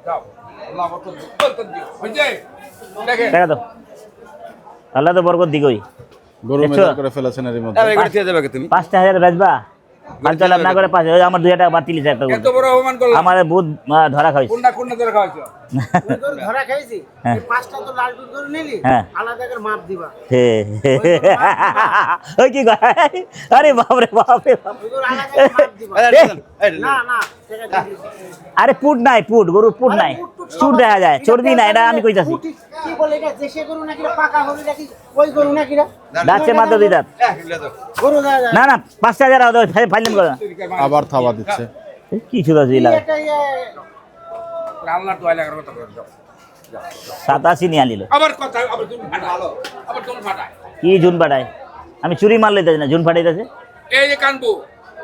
[SPEAKER 5] যাও আল্লাহ মত দিও বুঝে দেখে
[SPEAKER 2] টাকা তো আল্লাহ তো বরকত দিগই
[SPEAKER 1] গরু
[SPEAKER 2] দেখছো?
[SPEAKER 1] মেজার করে ফেলেছেন এর মধ্যে।
[SPEAKER 2] 5,000 বেচবা ফালতু লাভ না করে 5,000 আমার 2 টাকা বাতিল হয়েছে একটা
[SPEAKER 5] এত বড় অপমান করলাম
[SPEAKER 2] আমার বহুত ধরা খাইছে
[SPEAKER 5] কোনটা কোনটা ধরে খাওয়াইছো
[SPEAKER 3] গরু ধরা খাইছি
[SPEAKER 2] হ্যাঁ।
[SPEAKER 3] এই পাঁচটা তো লাল দুধ গরু নিলি
[SPEAKER 2] হ্যাঁ।
[SPEAKER 3] আলাদা করে মাপ দিবা,
[SPEAKER 2] ওই কি কয় আরে বাপরে বাপ
[SPEAKER 3] ওই গরু আলাদা করে মাপ দিবা। না না টাকা দিয়ে দিছি।
[SPEAKER 2] আরে পুট নাই পুট গরু পুট নাই চুট দেখা যায় চর্বি নাই এটা আমি কইতাছি
[SPEAKER 3] কি বলে এটা দেশে গরু নাকি রে, পাকা গরু নাকি ওই গরু নাকি রে?
[SPEAKER 2] দাচ্ছে মাত্র দুই দাঁত
[SPEAKER 3] গরু দেওয়া যায়
[SPEAKER 2] না না 5,000 ফাইলেন করে না
[SPEAKER 1] আবার থাবা দিচ্ছে।
[SPEAKER 2] কি শুধু দিলা
[SPEAKER 3] এটা
[SPEAKER 5] আল্লাহ তো আইলা কথা কই দাও
[SPEAKER 2] 87 নিয়ে আনিল
[SPEAKER 5] আবার কথা আবার তুমি ভালো আবার তুমি ফাটায়
[SPEAKER 2] কি জুন পাঠায় আমি চুরি মারলে না জুন পাঠাইতেছে
[SPEAKER 5] এই যে কানবো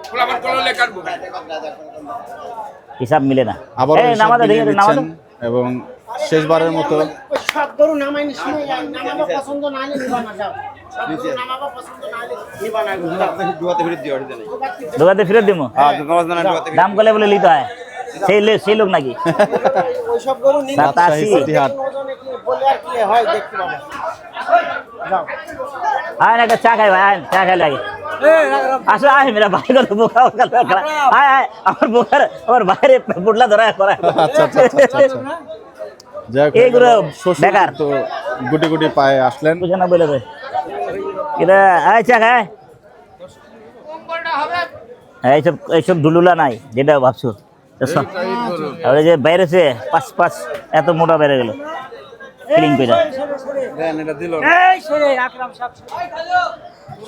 [SPEAKER 5] খোলাবার করলে কানবো
[SPEAKER 2] হিসাব মিলে না
[SPEAKER 1] আবার
[SPEAKER 2] এই নামাজে
[SPEAKER 1] মিলিয়ে
[SPEAKER 2] দেখে নামাজে
[SPEAKER 1] দিচ্ছেন এবং শেষবারের মতো
[SPEAKER 3] ওই সব গরু নামাইনি সময় নামাবা পছন্দ না হলে নিবা না, যাও সব গরু নামাবা পছন্দ না হলে নিবা না গরু, যাও।
[SPEAKER 2] দোকানে ফেরত দিমু দাম করলে বলে লিতে হয় সেই লোক নাকি
[SPEAKER 3] ওই সব গরু নিলে
[SPEAKER 2] 87
[SPEAKER 1] সিটি হাট।
[SPEAKER 3] ওজনে কি বলে আর কি হয় দেখতে পাবো, যাও।
[SPEAKER 2] আয় না একটা চা খাই ভাই আয়, চা খাই লাগে আসো আয় মেরা ভাই কত বোকা বোকা লোক। আয় আয় আমার বাইরে পুটলা ধরা করা
[SPEAKER 1] আচ্ছা আচ্ছা আচ্ছা আচ্ছা, আচ্ছা। যাই হোক,
[SPEAKER 2] এইগুলো
[SPEAKER 1] শ্বশুর
[SPEAKER 2] বেকার।
[SPEAKER 1] তো গুটি গুটি পায়ে আসলেন।
[SPEAKER 2] বুঝে না বলে দেয় এটা আয় চা খায়
[SPEAKER 3] কম্বলটা হবে
[SPEAKER 2] এইসব ডুলুলা নাই যেটা ভাবছো ওই যে বাইরেছে 5 এত মোটা বেড়ে গেল ফিলিং করে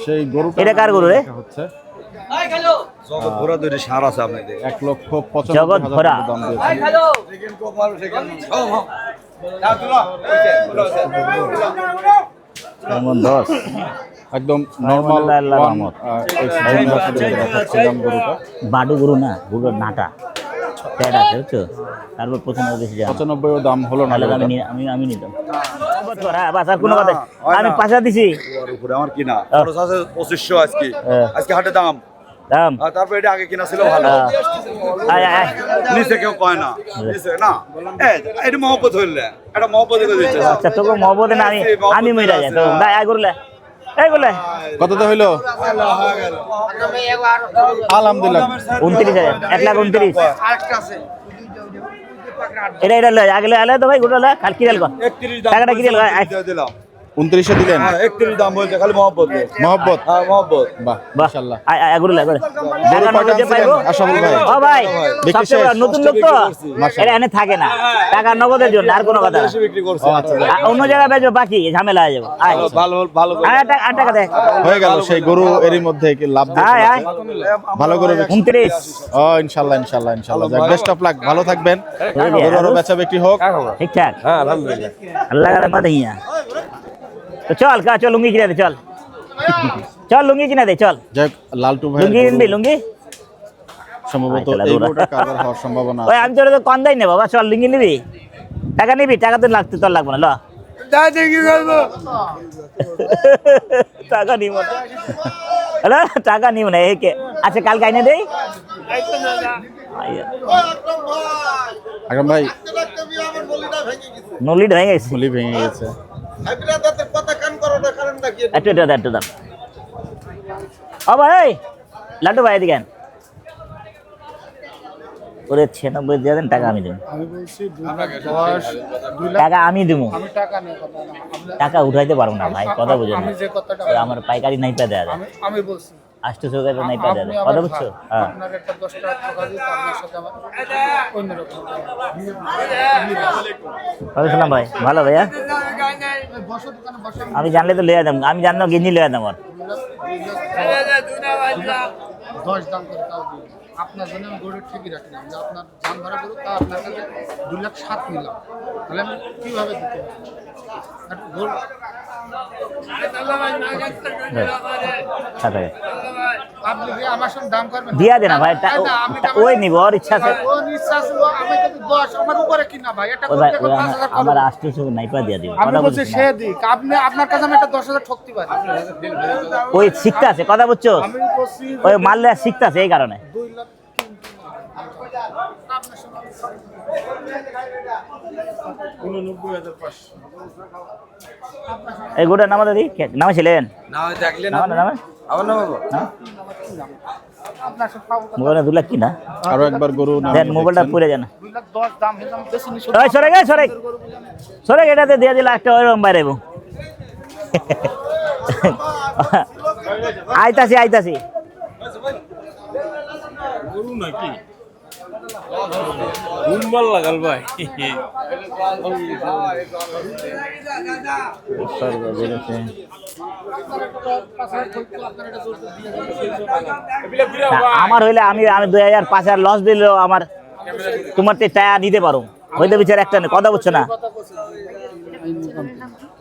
[SPEAKER 1] সেই গরুটা
[SPEAKER 2] এটা কার গরু রে?
[SPEAKER 1] হচ্ছে
[SPEAKER 4] ঘোরা ধরে সার আছে আপনাদের
[SPEAKER 1] 1,95,000
[SPEAKER 2] জগৎ ভরা।
[SPEAKER 1] দাম দিয়েছে।
[SPEAKER 2] এমন 10
[SPEAKER 1] একদম নরমাল
[SPEAKER 2] আল্লাহ রহমত।
[SPEAKER 1] গরুটা
[SPEAKER 2] বাডু গরু না, গরুর নাটা প্যাড আছে বুঝছো, তারপর 95 বেশি যায়
[SPEAKER 1] 95 দাম হলো না
[SPEAKER 2] তাহলে
[SPEAKER 1] গরুটার।
[SPEAKER 2] আমি নিতাম। হ্যাঁ বাস আর কোনো কথা আমি পাশা দিছি
[SPEAKER 6] উপরে আমার কিনা খরচ আছে 2500 আজকে
[SPEAKER 2] হ্যাঁ।
[SPEAKER 6] আজকে হাটে দাম
[SPEAKER 2] দাম
[SPEAKER 6] আর তারপর এটা আগে কিনা ছিল ভালো
[SPEAKER 2] আয় আয়
[SPEAKER 6] নিচে কেউ কয় না নিচে না এটা মহব্বত হইলে এটা মহব্বত করে দিচ্ছে
[SPEAKER 2] আচ্ছা তোকে মহব্বতে না আমি মইরা যাই তো দাই আয় করলে এই করলে
[SPEAKER 1] কততে হইলো? আলহামদুলিল্লাহ
[SPEAKER 2] 29,000 1,29,000
[SPEAKER 3] আরেকটা আছে
[SPEAKER 2] এটা লয় আগে আলে তো ভাই গোটা লয় কাল কি রেল কর
[SPEAKER 6] 31 দাম
[SPEAKER 2] টাকাটা কি রেল
[SPEAKER 6] দিলাম
[SPEAKER 1] 29 দিলেন।
[SPEAKER 6] হ্যাঁ 31 দাম বলতে খালি মহব্বত
[SPEAKER 1] মহব্বত
[SPEAKER 6] হ্যাঁ মহব্বত
[SPEAKER 1] বাহ মাশাআল্লাহ।
[SPEAKER 2] আয় আয় গরু লাগে
[SPEAKER 1] গরু কয়টা আনছিলেন? আশাফুল ভাই
[SPEAKER 2] ও ভাই
[SPEAKER 1] বিক্রি
[SPEAKER 2] সবচেয়ে
[SPEAKER 1] শেষ?
[SPEAKER 2] নতুন লোক তো এটা এনে থাকে না টাকা নগদের জন্য আর কোনো কথা না।
[SPEAKER 6] বেশি বিক্রি করছে
[SPEAKER 1] ও আচ্ছা
[SPEAKER 2] অন্য জায়গায় বেচবো বাকি ঝামেলা হয়ে যাবে আয়
[SPEAKER 6] ভালো ভালো করে।
[SPEAKER 2] আয় টাকা দে
[SPEAKER 1] হয়ে গেল সেই গরু এরই মধ্যে কি লাভ
[SPEAKER 2] আয় আয়
[SPEAKER 1] ভালো করে বেচে।
[SPEAKER 2] 29
[SPEAKER 1] ও ইনশাআল্লাহ বেস্ট অফ লাক, ভালো থাকবেন। গরু আরো বেচা বিক্রি হোক।
[SPEAKER 2] ঠিকঠাক
[SPEAKER 6] হ্যাঁ আলহামদুলিল্লাহ
[SPEAKER 2] আল্লাহ का रहमत ही है तो चल लुंगी किना दे चल लुंगी किना दे चल
[SPEAKER 1] যাই হোক, লালটু ভাই
[SPEAKER 2] लुंगी किनबी लुंगी
[SPEAKER 1] সম্ভবত
[SPEAKER 2] আয়, চলা
[SPEAKER 1] এই
[SPEAKER 2] দৌড়া।
[SPEAKER 1] গরুটা কাভার হওয়ার সম্ভাবনা
[SPEAKER 2] ওই
[SPEAKER 1] আছে।
[SPEAKER 2] আমি তোর তো কম দেই না বাবা চল লুঙ্গি নিবি টাকা তো লাগতে তোর লাগবে না ল টাকা নিব না হ্যালো টাকা নিব না একে আচ্ছা কালকে আইনে দেই
[SPEAKER 1] আকরাম ভাই
[SPEAKER 2] নলিটা ভেঙে গেছে
[SPEAKER 1] ফুলি ভেঙে গেছে।
[SPEAKER 2] একটু দাম ও ভাই লাড্ডু ভাই এদিকে আন। ওরে 96 দিয়ে দেন টাকা আমি দেব
[SPEAKER 3] আমি বলছি 2 লাখ
[SPEAKER 2] টাকা আমি দেবো
[SPEAKER 3] আমি টাকা নেই কথা না আপনি-
[SPEAKER 2] টাকা উঠাইতে পারবো না ভাই কথা বুঝো না
[SPEAKER 3] আমি যে কথাটা
[SPEAKER 2] আমার পাইকারি নাই পা দেয়া যায়
[SPEAKER 3] আমি বলছি
[SPEAKER 2] 800 নাই পা দেয়া
[SPEAKER 3] আপনি
[SPEAKER 2] যায়
[SPEAKER 3] আমার
[SPEAKER 2] কথা বুঝছো
[SPEAKER 3] ভাই,
[SPEAKER 2] হ্যাঁ
[SPEAKER 3] আপনার একটা 10 টাকা টাকা দিতে আপনার সাথে আমার অন্যরকম
[SPEAKER 2] বলছিলাম ভাই ভালো ভাইয়া
[SPEAKER 3] বসো দোকানে বসো
[SPEAKER 2] আমি জানলে তো লইয়া দাম আমি জানলো গিনি লইয়া দাম আর
[SPEAKER 3] 10 দাম করে তাও দিই আপনার জন্য আমি গরু ঠিকই রাখলাম যে আপনার দাম ভাড়া করুক তা আপনার কাছে 2,07,000 নিলাম তাহলে আমি কিভাবে দিতে পারি? আর গরু আপনি যে আমার সঙ্গে দাম করবেন
[SPEAKER 2] দিয়া দে না ভাই
[SPEAKER 3] না, আমি দাম-
[SPEAKER 2] ওই নিব ওর ইচ্ছা আছে
[SPEAKER 3] ও নিঃশ্বাস ছিল, আমি যদি 10 আমার উপরে কিনা ভাই এটা
[SPEAKER 2] ওই ভাই
[SPEAKER 3] করতে
[SPEAKER 2] ওই
[SPEAKER 3] 5,000
[SPEAKER 2] আমার
[SPEAKER 3] করুন।
[SPEAKER 2] 800 নাই পা দিয়া দিব
[SPEAKER 3] আমি
[SPEAKER 2] কথা
[SPEAKER 3] বলছি
[SPEAKER 2] বুঝছো
[SPEAKER 3] সে
[SPEAKER 2] না?
[SPEAKER 3] দিক আপনি আপনার কাছে আমি এটা 10,000 ঠকতে পারি
[SPEAKER 2] ওই শিখতে আছে কথা বুঝছো
[SPEAKER 3] আমি বলছি
[SPEAKER 2] ওই মারলে শিখতে আছে এই কারণে
[SPEAKER 3] 2 লাখ আপনার সঙ্গে 89,500
[SPEAKER 2] এই গোটা নামা দাদি নামাইছিলেন
[SPEAKER 6] না দেখলে
[SPEAKER 2] নামা নামা
[SPEAKER 6] আমার না বাবা
[SPEAKER 3] আপনার সঙ্গে পাবো কত?
[SPEAKER 2] মোবাইলে 2 লাখ কিনা
[SPEAKER 1] আরো একবার গরু নামিয়ে
[SPEAKER 2] দেন মোবাইলটা
[SPEAKER 1] দেখছেন।
[SPEAKER 2] পুরে যান
[SPEAKER 3] 2,10,000 দাম হিসাব বেশি নিছো
[SPEAKER 2] ওই সরে এটাতে দিয়ে দিলে একটা ওইরকম বাইরে আইতাছি আমার হইলে আমি 2,000 5,000 লস দিলেও আমার তোমার টাকা নিতে পারো হইতে বিচার একটা নেই কথা বুঝছো না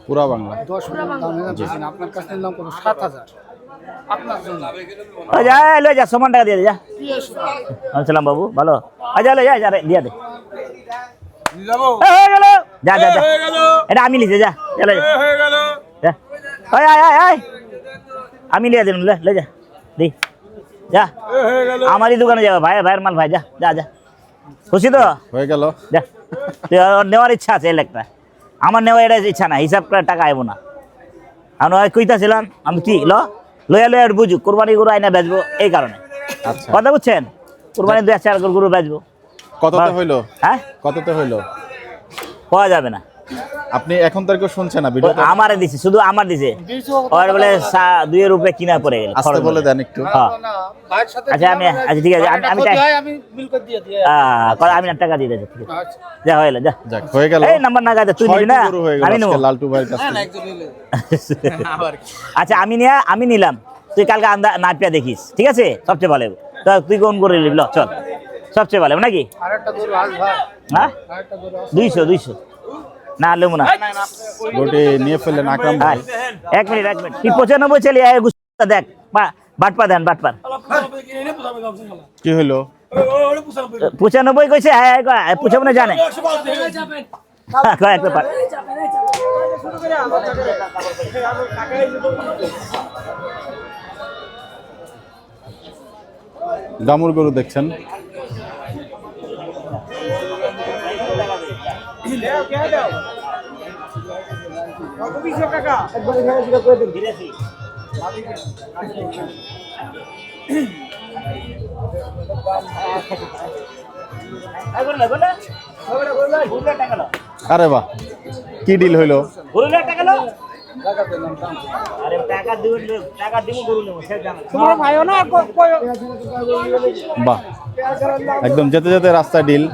[SPEAKER 1] পুরা বাংলা
[SPEAKER 3] 10 দাম হিসাব বেশি না আপনার কাছে নিলাম কত 7,000 আপনার জন্য
[SPEAKER 2] ওই যা লই যা সমান টাকা দিয়ে দে যা আসসালাম বাবু ভালো আচ্ছা লই যা দিয়া দে হয়ে গেল যা এটা আমি লিখে যা চলে যা আয় আমি লিয়ে দিন লে যা দি যা আমারই দোকানে যাবে ভাইয়ের মাল ভাই যা খুশি তো
[SPEAKER 1] হয়ে গেল।
[SPEAKER 2] যা তুই আর নেওয়ার ইচ্ছা আছে এই লেখটা আমার নেওয়ার এটা ইচ্ছা না হিসাব করে টাকা আইব না আমি কইতাছিলাম আমি কি লয়া বুঝু কোরবানি গরু আইনা বেচবো এই কারণে
[SPEAKER 1] আচ্ছা
[SPEAKER 2] কথা বুঝছেন কোরবানি 2-4 গরু বেচবো
[SPEAKER 1] কততে হইলো?
[SPEAKER 2] হ্যাঁ
[SPEAKER 1] কততে হইলো?
[SPEAKER 2] পাওয়া যাবে না
[SPEAKER 1] আপনি এখন তার কেউ শুনছে না ভিডিও
[SPEAKER 2] আমারে দিছে, শুধু আমার দিছে। আর বলে 2 এর উপরে কিনা পড়ে গেল।
[SPEAKER 1] আস্তে বলে দেন একটু।
[SPEAKER 2] হ্যাঁ।
[SPEAKER 3] ভাইয়ের সাথে
[SPEAKER 2] আচ্ছা আমি, আচ্ছা ঠিক আছে, আমি
[SPEAKER 3] আমি বিল করে দিয়ে দিয়ে
[SPEAKER 2] আমি টাকা দিয়ে দেবো। ঠিক আছে,
[SPEAKER 3] আচ্ছা
[SPEAKER 2] যা হইলো যা।
[SPEAKER 1] যাক হয়ে গেল।
[SPEAKER 2] এই নাম্বার না গাইতে তুই নিবি না,
[SPEAKER 1] গরু হয়ে গেল
[SPEAKER 2] আমি নেবো।
[SPEAKER 1] আজকে লালটু ভাইয়ের কাছ থেকে।
[SPEAKER 3] একজন নিলে
[SPEAKER 2] আচ্ছা আমি নিলাম, তুই কালকে নাপিয়া দেখিস, ঠিক আছে? সবচেয়ে ভালো হবে। তো তুই কোন করে নিবি? ল চল, সবচেয়ে ভালো হবে নাকি?
[SPEAKER 3] আরেকটা গরু আস ভাই,
[SPEAKER 2] হ্যাঁ
[SPEAKER 3] আরেকটা গরু আস।
[SPEAKER 2] 200 না লেবো না।
[SPEAKER 1] গোটি নিয়ে ফেললেন আকরাম ভাই।
[SPEAKER 2] এক মিনিট তুই 95 চলে আয়, গুস্তা দেখ বাটপা দেন, বাটপার।
[SPEAKER 1] কি হলো?
[SPEAKER 2] 95 কইছে, হ্যাঁ 95 জানে কয়েক ব্যাপার।
[SPEAKER 1] দামুর গরু দেখছেন। আরে বাহ, কি ডিল হইলো? বাহ, একদম যেতে যেতে রাস্তা ডিল।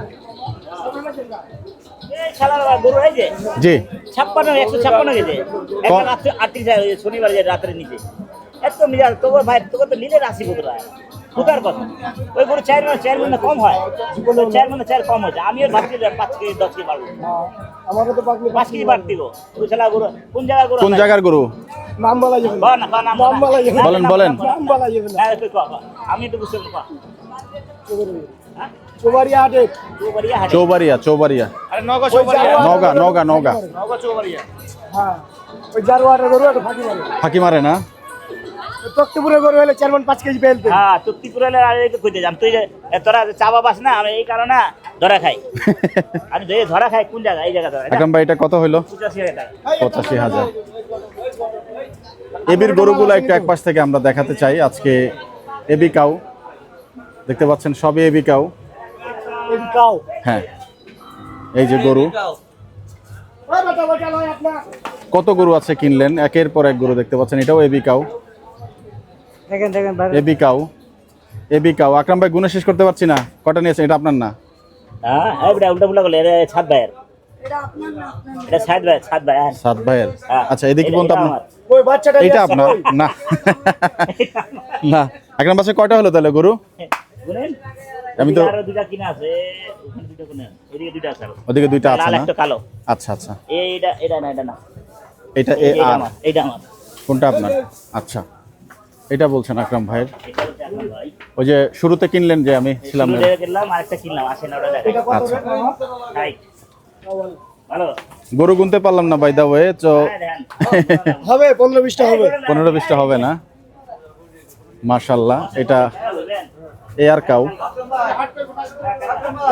[SPEAKER 1] জি
[SPEAKER 2] 156 কেজি শনিবার রাত্রে নিচে এত মিজাজ তোর ভাই, তোকে তো নিলে রাশি কোথার কথা? ওই গরু 4 মনে কম হয়, 4 মনে 4 কম হয়েছে। আমিও ভাবছি 5 কেজি 10 কেজি পারবো, আমারও তো 5 কেজি বাড়তি গো। ওই শালা গরু কোন জায়গার গরু?
[SPEAKER 1] কোন জায়গার গরু?
[SPEAKER 3] নাম বলা যাবে না,
[SPEAKER 1] বলেন।
[SPEAKER 3] নাম বলা যাবে না।
[SPEAKER 2] আমি তো বুঝতে পারবো।
[SPEAKER 3] চৌবাড়িয়া হাটে,
[SPEAKER 1] চৌবাড়িয়া। নওগাঁ।
[SPEAKER 3] হ্যাঁ ওই জারওয়ারের গরু একটা ফাঁকি মারে,
[SPEAKER 1] ফাঁকি মারে না?
[SPEAKER 3] তক্তিপুরের গরু হলে 4 মণ 5 কেজি ফেলতে।
[SPEAKER 2] হ্যাঁ তক্তিপুরে কইতে যাম, তুই তোরা চাবা পাস না, আমি এই কারণে ধরা খাই। আমি ধরা খাই কোন জায়গা? এই জায়গা ধরা।
[SPEAKER 1] আকরাম ভাই এটা কত হইলো? 85,000। এবির গরুগুলো একটু এক পাশ থেকে আমরা দেখাতে চাই। আজকে এবি কাউ দেখতে পাচ্ছেন, সবই এবি কাউ। হ্যাঁ, এই যে গরু। কত গরু আছে কিনলেন? একের পর এক গরু দেখতে পাচ্ছেন। এটাও এবি কাউ। এবি কাউ। আকরাম ভাই গুনে শেষ করতে পারছি না, কটা নিয়েছেন? এটা আপনার না?
[SPEAKER 2] হ্যাঁ উল্টা পুল্টা করলে, এটা 7 ভাইয়ের। এটা 7 ভাই।
[SPEAKER 1] সাত ভাইয়ের।
[SPEAKER 2] হ্যাঁ।
[SPEAKER 1] আচ্ছা এদিকে কোনটা আপনার?
[SPEAKER 3] ওই বাচ্চাটা
[SPEAKER 1] এটা আপনার না? না, আকরাম ভাই কয়টা হলো তাহলে গরু?
[SPEAKER 2] বুঝলেন?
[SPEAKER 1] আমি তো
[SPEAKER 2] আরো দুটা কিনা আছে, ওখানে দুটো কিনা, এদিকে দুটো আছে,
[SPEAKER 1] ওদিকে দুইটা আছে
[SPEAKER 2] লাল
[SPEAKER 1] না?
[SPEAKER 2] একটা কালো।
[SPEAKER 1] আচ্ছা
[SPEAKER 2] এটা না
[SPEAKER 1] এটা এ আর
[SPEAKER 2] এটা আমার।
[SPEAKER 1] কোনটা আপনার? আচ্ছা, এটা বলছেন আকরাম ভাইয়ের।
[SPEAKER 2] এটা হচ্ছে আমার ভাই।
[SPEAKER 1] ওই যে শুরুতে কিনলেন যে আমি ছিলাম না।
[SPEAKER 2] শুরু কিনলাম, আরেকটা কিনলাম, আসে না ওটা দেখাই।
[SPEAKER 1] আচ্ছা,
[SPEAKER 2] রাইট, ভালো।
[SPEAKER 1] গরু গুনতে পারলাম না বাই দা ওয়ে, তো
[SPEAKER 2] হ্যাঁ, দেখেন।
[SPEAKER 3] হবে 15-20টা হবে।
[SPEAKER 1] 15-20টা হবে না? মাশাআল্লাহ, এটা এয়ার কাউ।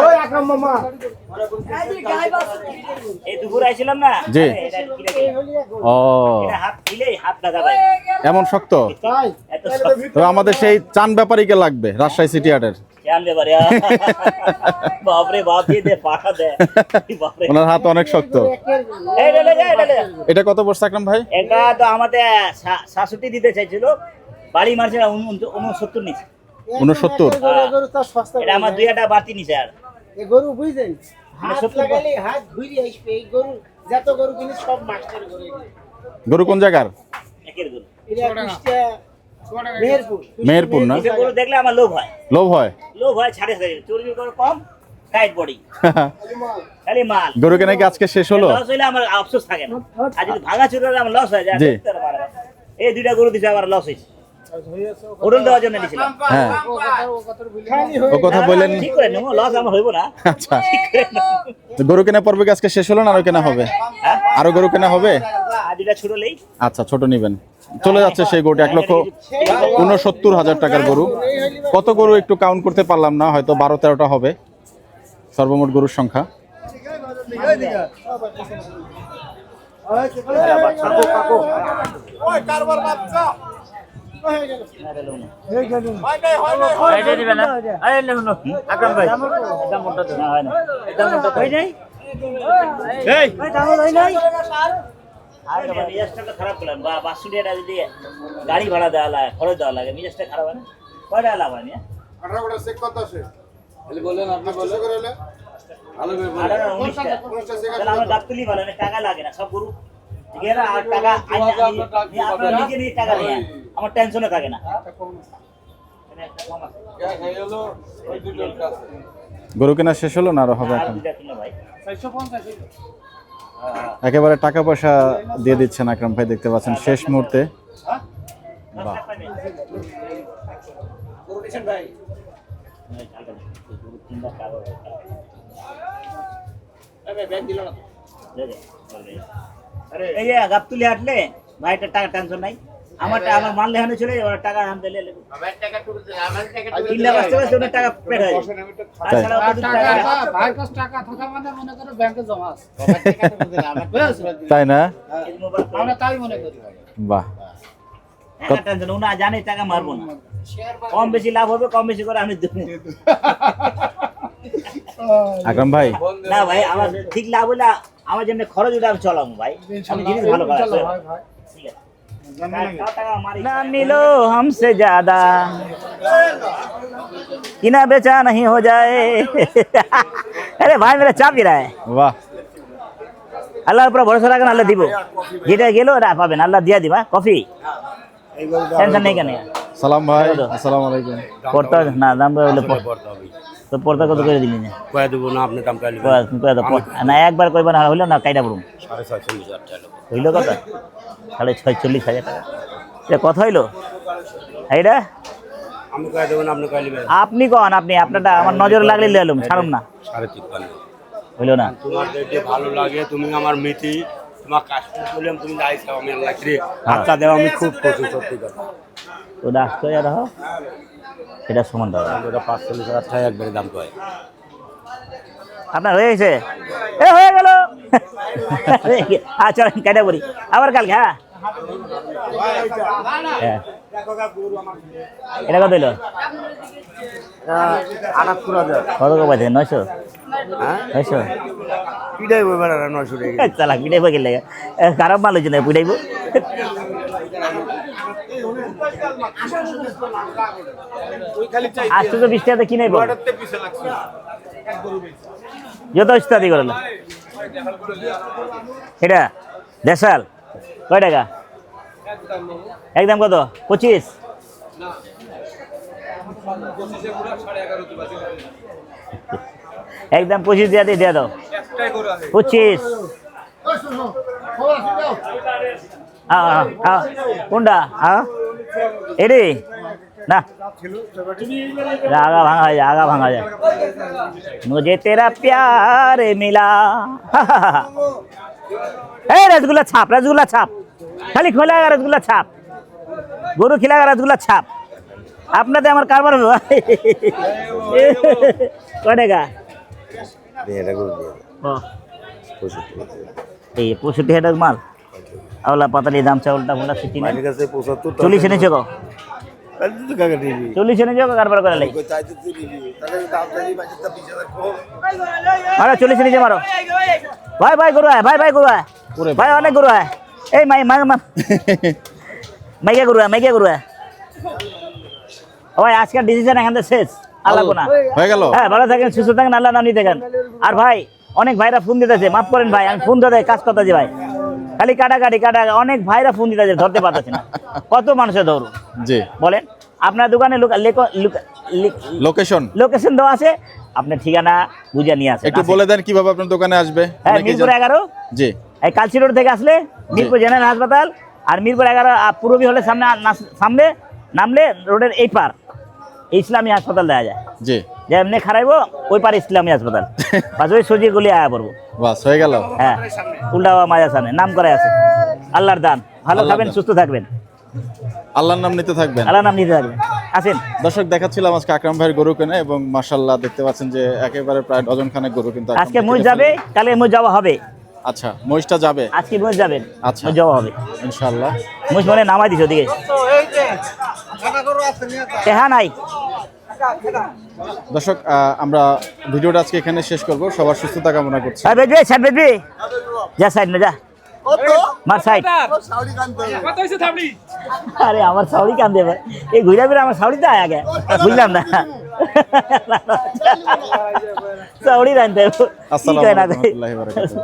[SPEAKER 3] ওই আকরাম মামা
[SPEAKER 2] এই দুপুরে আইছিলাম না?
[SPEAKER 1] জি।
[SPEAKER 2] এটা কিনে কিনে।
[SPEAKER 1] ও
[SPEAKER 2] এটা হাত দিলেই হাত লাগা ভাই,
[SPEAKER 1] এমন শক্ত?
[SPEAKER 3] তাই
[SPEAKER 2] এত শক্ত।
[SPEAKER 1] তো আমাদের সেই চান ব্যাপারীকে লাগবে, রাজশাহী সিটি হাটের।
[SPEAKER 2] জানলে পারে বাপরে বাপ, দিয়ে দে পাঠা দে বাপরে।
[SPEAKER 1] ওনার হাত অনেক শক্ত।
[SPEAKER 2] এই লে যা, এটা লে।
[SPEAKER 1] এটা কত পড়ছে আকরাম ভাই?
[SPEAKER 2] এটা তো আমাদের 66 দিতে চাইছিল, বাড়ি মারছে 69 নিচে।
[SPEAKER 1] 69?
[SPEAKER 3] গরু তো সস্তা।
[SPEAKER 2] এটা আমার 2টা বাড়তি নিচে। আর
[SPEAKER 3] এই গরু বুঝছেন, হাত
[SPEAKER 2] 70
[SPEAKER 3] লাগালে হাত ঘুরে আসবে। এই গরু যত গরু কিনে সব মাস্টার গরু এগুলো।
[SPEAKER 1] গরু কোন জায়গার?
[SPEAKER 2] একের গরু।
[SPEAKER 3] এটা কুষ্টিয়া
[SPEAKER 1] মেহেরপুর না?
[SPEAKER 2] এই গরু দেখলে আমার লোভ হয়,
[SPEAKER 1] লোভ হয়?
[SPEAKER 2] ছাড়ে চর্বি করে কম, টাইট বডি, খালি মাল।
[SPEAKER 1] গরু কেনা কি আজকে শেষ হলো?
[SPEAKER 2] লস হইলে আমার আফসোস থাকে না, আর যদি ভাঙা চুরি হলে আমার লস হয়ে যায়।
[SPEAKER 1] জি।
[SPEAKER 2] এই 2টা গরু দিছে, আমার লস হয়েছে। ওরল দেওয়ার জন্য নিয়েছিলাম।
[SPEAKER 1] হ্যাঁ, ও কথা বললেন।
[SPEAKER 2] ঠিক করে নেবো, লস আমার হইব না।
[SPEAKER 1] আচ্ছা,
[SPEAKER 2] ঠিক করে নেবো।
[SPEAKER 1] তো গরু কেনা পর্ব কি আজকে শেষ হলো না আরো কেনা হবে?
[SPEAKER 2] হ্যাঁ?
[SPEAKER 1] আরো গরু কেনা হবে?
[SPEAKER 2] আর 2টা ছুটলেই
[SPEAKER 1] আচ্ছা, ছোট নিবেন। চলে যাচ্ছে সেই গরুটি 1,69,000 টাকার গরু। কত গরু একটু কাউন্ট করতে পারলাম না, হয়তো 12-13টা হবে সর্বমোট গরুর সংখ্যা।
[SPEAKER 2] মিজাজটা খারাপ করলাম বা 500 টাকা যদি গাড়ি ভাড়া দেওয়া লাগে খরচ দেওয়া লাগে মিজাজটা খারাপ হয় না কয় টাকা লাভ হয় না
[SPEAKER 3] 18 চেক কত আছে বলেন আপনি বলেন করে হলে ভালো করে বলেন
[SPEAKER 2] 19টা তাহলে আমার গাবতলি ভালো না টাকা লাগে না সব গরু গেলে আর টাকা আপনারা নিজে নিজে টাকা নিয়ে আমার টেনশনে থাকে না
[SPEAKER 1] গরু কেনা শেষ হলো না আরো হবে এখন? একেবারে টাকা পয়সা দিয়ে দিচ্ছেন আকরাম ভাই, দেখতে পাচ্ছেন শেষ মুহূর্তে। বাহ,
[SPEAKER 2] এই যে গাবতলি হাঁটলে ভাইটার টাকা টেনশন নাই আমার মাল লেহানো চলে ওরা টাকা আনতে লেলে কিনলে বাঁচতে বাঁচতে ওনার টাকা পেট হয়ে যায় তাছাড়া অত দূর টাকা
[SPEAKER 3] ভাই কাছ টাকা থাকা মানে মনে করো ব্যাংকে জমা আছে
[SPEAKER 1] তাই না?
[SPEAKER 3] আমরা তাই মনে করি
[SPEAKER 1] বাহ,
[SPEAKER 2] টেনশন ওনা জানে টাকা মারবো না কম বেশি লাভ হবে কম বেশি করে আমি দেবো
[SPEAKER 1] আকরাম ভাই
[SPEAKER 2] না ভাই আমার ঠিক লাভ হলে আমার জন্য খরচ ওটা আমি চলাবো ভাই আমি জিনিস ভালো কাজ
[SPEAKER 3] ভাই ভাই
[SPEAKER 2] ना मिलो हमसे ज्यादा किना बेचा नहीं हो जाए अरे भाई मेरा चाप गिरा है
[SPEAKER 1] বাহ,
[SPEAKER 2] আল্লাহর উপর ভরসা রাখেন আল্লাহ দিব যেটা গেল ওটা পাবেন আল্লাহ দিয়া দিবা কফি টেনশন নেই কেন
[SPEAKER 1] সালাম ভাই, আসসালামু আলাইকুম।
[SPEAKER 2] পড়তে না দাম বলে তো পড়তে কত করে দিলি না
[SPEAKER 4] কয়ে দেবো না আপনি দাম কাইলে
[SPEAKER 2] না একবার কইবার না হইলো না কাইটা পড়ুন
[SPEAKER 4] 46,500 টাকা
[SPEAKER 2] হইলো কত 46,500 টাকা এটা কত হইলো এইটা
[SPEAKER 4] আমি কয়ে দেবো না আপনি কাইলে
[SPEAKER 2] আপনি কন আপনি আপনারটা আমার নজরে লাগলে লিয়ে এলুম ছাড়ুম না
[SPEAKER 4] 53,500
[SPEAKER 2] হইলো না
[SPEAKER 4] তোমার দেখতে ভালো লাগে তুমি আমার মিতি তোমার কাশ্মীর বললাম তুমি যাইছো আমি আল্লাহ রে আচ্ছা দেওয়া আমি খুব খুশি সত্যি কথা
[SPEAKER 2] ওটা আসতে যারা হোক এটা সমান দাও
[SPEAKER 4] ওটা 45,000 টাকা একবারে দাম কয়
[SPEAKER 2] আপনার হয়ে গেছে এ হয়ে গেল আচ্ছা কেটে পড়ি আবার কালকে হ্যাঁ হ্যাঁ। এটা কত হইলো
[SPEAKER 4] 78,000
[SPEAKER 2] কত কো পাইছে 900
[SPEAKER 4] হ্যাঁ
[SPEAKER 2] 900
[SPEAKER 4] পিটাই বইবার 900 টাকা
[SPEAKER 2] চালাক পিটাইব গেলে খারাপ মাল হয়েছে না পিটাইব আটশো 20 টাকাতে কিনে যত ইস্তাদি করল এটা দেশাল কয় টাকা একদম কত 25 একদম 25 দিয়ে দাও 25 কোনটা এডি না आगा भांगा जाए मुझे तेरा प्यार मिला रसगुल्ला छाप खाली खोलेगा रसगुल्ला छाप गुरु खिलाएगा रसगुल्ला छाप अपना तो हमारे कारबार हुआ कटेगा এই 65 টাকা মাল আওলা পাতালি দাম চাউলটা ভোলা সিটি না 40 এনেছো গো 40 এনেছো কারবার করে লাই মারো 40 এনেছো মারো ভাই ভাই গরু ভাই ভাই গরু ভাই অনেক গরু এই মাই মাইকে গরু ভাই আজকের ডিসিশন এখান থেকে শেষ আল্লাহ কোনা
[SPEAKER 1] হয়ে গেল।
[SPEAKER 2] হ্যাঁ ভালো থাকেন সুস্থ থাকেন আল্লাহ নাম নিতে থাকেন আর ভাই অনেক ভাইরা ফোন দিতেছে মাফ করেন ভাই আমি ফোন ধরে কাজ করতেছি ভাই খালি কাটাকাটি অনেক ভাইরা ফোন দিতেছে ধরতে পারতেছে না কত মানুষের ধরু
[SPEAKER 1] জি
[SPEAKER 2] বলেন আপনার দোকানে লোকেশন দেওয়া আছে আপনার ঠিকানা বুঝে নিয়ে আসেন
[SPEAKER 1] একটু বলে দেন কিভাবে আপনার দোকানে আসবে?
[SPEAKER 2] হ্যাঁ মিরপুর 11
[SPEAKER 1] জি
[SPEAKER 2] এই কালচি রোড থেকে আসলে মিরপুর জেনারেল হাসপাতাল আর মিরপুর 11 পূর্বী হলে সামনে নামলে রোডের এই পার ইসলামী হাসপাতাল দেখা যায়
[SPEAKER 1] জি
[SPEAKER 2] যে এমনি খারাইবো ওই পার ইসলামী হাসপাতাল বাস ওই সোজি গলি আয়া পড়বো
[SPEAKER 1] বাস হয়ে গেল।
[SPEAKER 2] হ্যাঁ উল্টাবা মাজার সামনে নাম করে আছে আল্লাহর দান ভালো খাবেন সুস্থ থাকবেন
[SPEAKER 1] আল্লাহর নাম নিতে থাকবেন।
[SPEAKER 2] আল্লাহর নাম নিতে থাকবেন আসেন
[SPEAKER 1] দর্শক দেখাচ্ছিলাম আজকে আকরাম ভাইয়ের গরু কেনা এবং মাশাআল্লাহ দেখতে পাচ্ছেন যে একেবারে প্রায় ডজন খানেক গরু কিন্তু আকরাম
[SPEAKER 2] আজকে
[SPEAKER 1] ভাই
[SPEAKER 2] মুজ
[SPEAKER 1] কেটে
[SPEAKER 2] যাবে
[SPEAKER 1] ফেললেন।
[SPEAKER 2] কালে মুজ যাওয়া হবে
[SPEAKER 1] আচ্ছা মহিষটা যাবে
[SPEAKER 2] আজকে মুজ যাবেন
[SPEAKER 1] আচ্ছা।
[SPEAKER 2] মুজ যাওয়া হবে
[SPEAKER 1] ইনশাআল্লাহ।
[SPEAKER 2] মুজ মনে নামাই দিছো দিকে হ্যাঁ নাই
[SPEAKER 1] দর্শক আমরা ভিডিওটা আজকে এখানে শেষ করব। সবার সুস্থতা কামনা করছি।
[SPEAKER 2] হ্যাঁ বেজবি সাইড বেজবি যা সাইড না যা মার সাইড
[SPEAKER 5] কত হয়েছে থামলি
[SPEAKER 2] আরে আমার সাউরি কান্দে ভাই এই ঘুরা ফিরে আমার সাউরি তো আয়া গে বুঝলাম না সাউরি রাখতে
[SPEAKER 1] আসসালামু আলাইকুম ওয়া রাহমাতুল্লাহি ওয়া বারাকাতুহু।